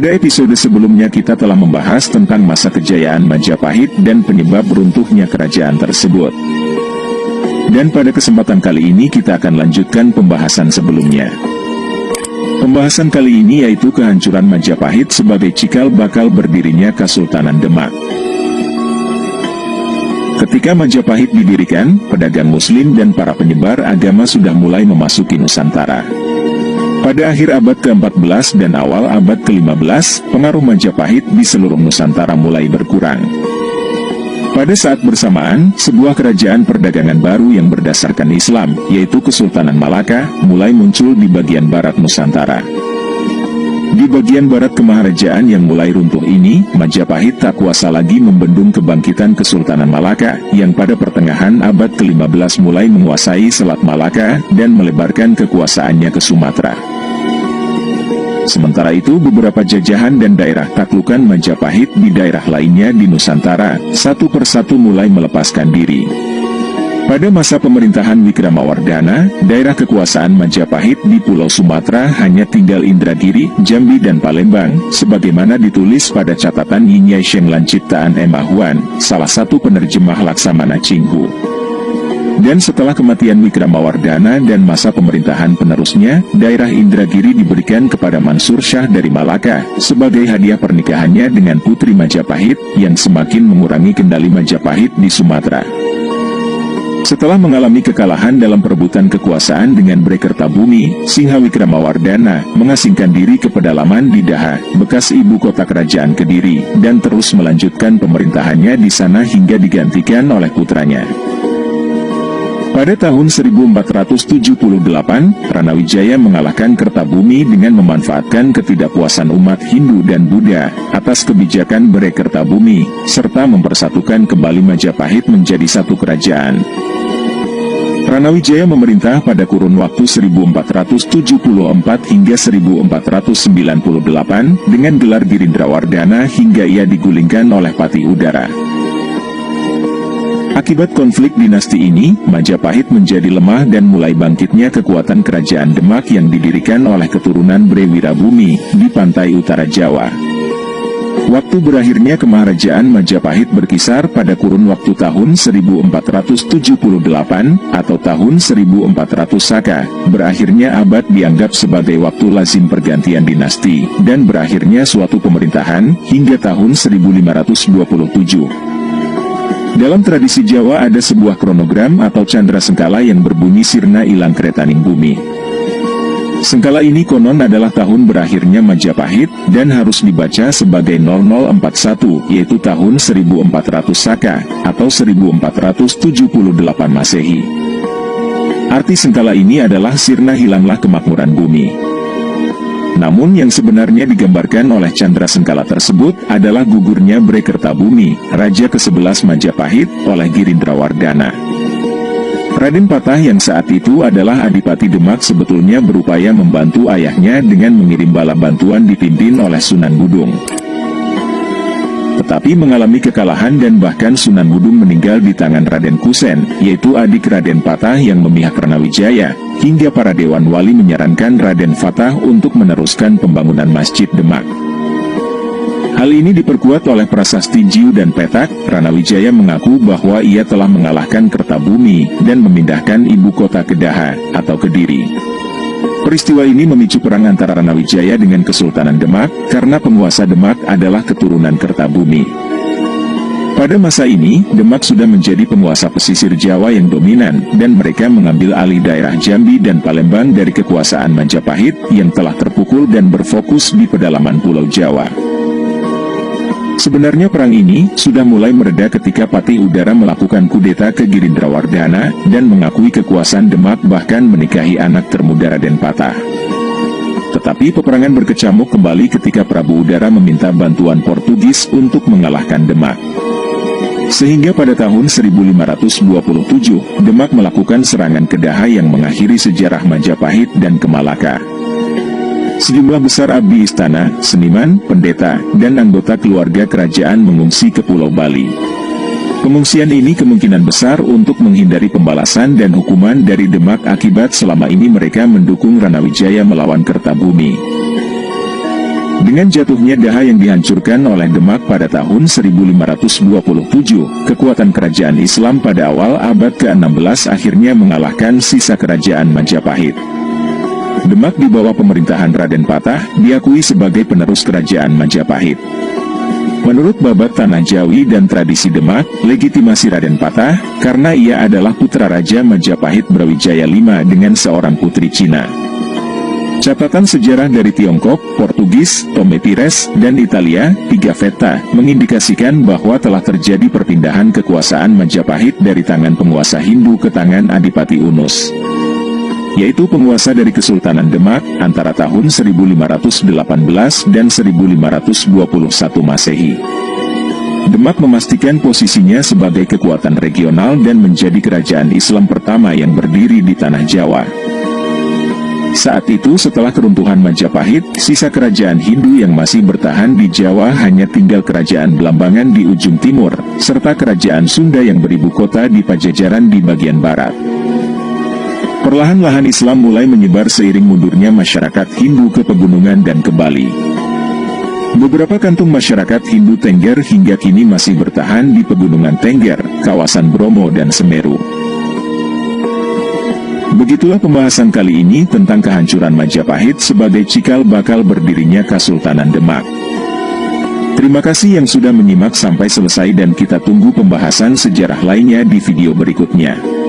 Pada episode sebelumnya kita telah membahas tentang masa kejayaan Majapahit dan penyebab runtuhnya kerajaan tersebut. Dan pada kesempatan kali ini kita akan lanjutkan pembahasan sebelumnya. Pembahasan kali ini yaitu kehancuran Majapahit sebagai cikal bakal berdirinya Kesultanan Demak. Ketika Majapahit didirikan, pedagang muslim dan para penyebar agama sudah mulai memasuki Nusantara. Pada akhir abad ke-14 dan awal abad ke-15, pengaruh Majapahit di seluruh Nusantara mulai berkurang. Pada saat bersamaan, sebuah kerajaan perdagangan baru yang berdasarkan Islam, yaitu Kesultanan Malaka, mulai muncul di bagian barat Nusantara. Di bagian barat kemaharajaan yang mulai runtuh ini, Majapahit tak kuasa lagi membendung kebangkitan Kesultanan Malaka, yang pada pertengahan abad ke-15 mulai menguasai Selat Malaka dan melebarkan kekuasaannya ke Sumatera. Sementara itu, beberapa jajahan dan daerah taklukan Majapahit di daerah lainnya di Nusantara, satu persatu mulai melepaskan diri. Pada masa pemerintahan Wikramawardhana, daerah kekuasaan Majapahit di Pulau Sumatera hanya tinggal Indragiri, Jambi dan Palembang, sebagaimana ditulis pada catatan Yinyai Shenglan Ciptaan Emahuan, salah satu penerjemah Laksamana Chinghu. Dan setelah kematian Wikramawardhana dan masa pemerintahan penerusnya, daerah Indragiri diberikan kepada Mansur Shah dari Malaka, sebagai hadiah pernikahannya dengan putri Majapahit, yang semakin mengurangi kendali Majapahit di Sumatera. Setelah mengalami kekalahan dalam perebutan kekuasaan dengan Brekertabumi, Singha Wikramawardhana mengasingkan diri ke pedalaman di Daha, bekas ibu kota kerajaan Kediri, dan terus melanjutkan pemerintahannya di sana hingga digantikan oleh putranya. Pada tahun 1478, Ranawijaya mengalahkan Kertabumi dengan memanfaatkan ketidakpuasan umat Hindu dan Buddha atas kebijakan Brekertabumi, serta mempersatukan kembali Majapahit menjadi satu kerajaan. Ranawijaya memerintah pada kurun waktu 1474 hingga 1498 dengan gelar Girindrawardhana hingga ia digulingkan oleh Patih Udara. Akibat konflik dinasti ini, Majapahit menjadi lemah dan mulai bangkitnya kekuatan kerajaan Demak yang didirikan oleh keturunan Brewirabumi di pantai utara Jawa. Waktu berakhirnya kemaharajaan Majapahit berkisar pada kurun waktu tahun 1478 atau tahun 1400 Saka. Berakhirnya abad dianggap sebagai waktu lazim pergantian dinasti, dan berakhirnya suatu pemerintahan hingga tahun 1527. Dalam tradisi Jawa ada sebuah kronogram atau candra sengkala yang berbunyi Sirna Ilang Kretaning Bumi. Sengkala ini konon adalah tahun berakhirnya Majapahit, dan harus dibaca sebagai 0041, yaitu tahun 1400 Saka, atau 1478 Masehi. Arti sengkala ini adalah sirna hilanglah kemakmuran bumi. Namun yang sebenarnya digambarkan oleh candra sengkala tersebut adalah gugurnya Brekertabumi, Raja ke-11 Majapahit, oleh Girindrawardhana. Raden Patah yang saat itu adalah Adipati Demak sebetulnya berupaya membantu ayahnya dengan mengirim bala bantuan dipimpin oleh Sunan Gudung. Tetapi mengalami kekalahan dan bahkan Sunan Gudung meninggal di tangan Raden Kusen, yaitu adik Raden Patah yang memihak Ranawijaya, hingga para Dewan Wali menyarankan Raden Fatah untuk meneruskan pembangunan Masjid Demak. Hal ini diperkuat oleh prasasti Jiu dan Petak. Ranawijaya mengaku bahwa ia telah mengalahkan Kertabumi dan memindahkan ibu kota ke Daha, atau Kediri. Peristiwa ini memicu perang antara Ranawijaya dengan Kesultanan Demak, karena penguasa Demak adalah keturunan Kertabumi. Pada masa ini, Demak sudah menjadi penguasa pesisir Jawa yang dominan, dan mereka mengambil alih daerah Jambi dan Palembang dari kekuasaan Majapahit, yang telah terpukul dan berfokus di pedalaman Pulau Jawa. Sebenarnya perang ini sudah mulai mereda ketika Patih Udara melakukan kudeta ke Girindrawardhana dan mengakui kekuasaan Demak, bahkan menikahi anak termuda Raden Patah. Tetapi peperangan berkecamuk kembali ketika Prabu Udara meminta bantuan Portugis untuk mengalahkan Demak. Sehingga pada tahun 1527, Demak melakukan serangan ke Daha yang mengakhiri sejarah Majapahit dan ke Malaka. Sejumlah besar abdi istana, seniman, pendeta, dan anggota keluarga kerajaan mengungsi ke Pulau Bali. Pengungsian ini kemungkinan besar untuk menghindari pembalasan dan hukuman dari Demak akibat selama ini mereka mendukung Ranawijaya melawan Kertabumi. Dengan jatuhnya Daha yang dihancurkan oleh Demak pada tahun 1527, kekuatan kerajaan Islam pada awal abad ke-16 akhirnya mengalahkan sisa kerajaan Majapahit. Demak di bawah pemerintahan Raden Patah diakui sebagai penerus kerajaan Majapahit. Menurut babat Tanah Jawi dan tradisi Demak, legitimasi Raden Patah karena ia adalah putra Raja Majapahit Brawijaya V dengan seorang putri Cina. Catatan sejarah dari Tiongkok, Portugis, Tome Pires, dan Italia, Pigafetta, mengindikasikan bahwa telah terjadi perpindahan kekuasaan Majapahit dari tangan penguasa Hindu ke tangan Adipati Unus, yaitu penguasa dari Kesultanan Demak, antara tahun 1518 dan 1521 Masehi. Demak memastikan posisinya sebagai kekuatan regional dan menjadi kerajaan Islam pertama yang berdiri di Tanah Jawa. Saat itu setelah keruntuhan Majapahit, sisa kerajaan Hindu yang masih bertahan di Jawa hanya tinggal kerajaan Blambangan di ujung timur, serta kerajaan Sunda yang beribu kota di Pajajaran di bagian barat. Perlahan-lahan Islam mulai menyebar seiring mundurnya masyarakat Hindu ke pegunungan dan ke Bali. Beberapa kantung masyarakat Hindu Tengger hingga kini masih bertahan di pegunungan Tengger, kawasan Bromo dan Semeru. Begitulah pembahasan kali ini tentang kehancuran Majapahit sebagai cikal bakal berdirinya Kesultanan Demak. Terima kasih yang sudah menyimak sampai selesai dan kita tunggu pembahasan sejarah lainnya di video berikutnya.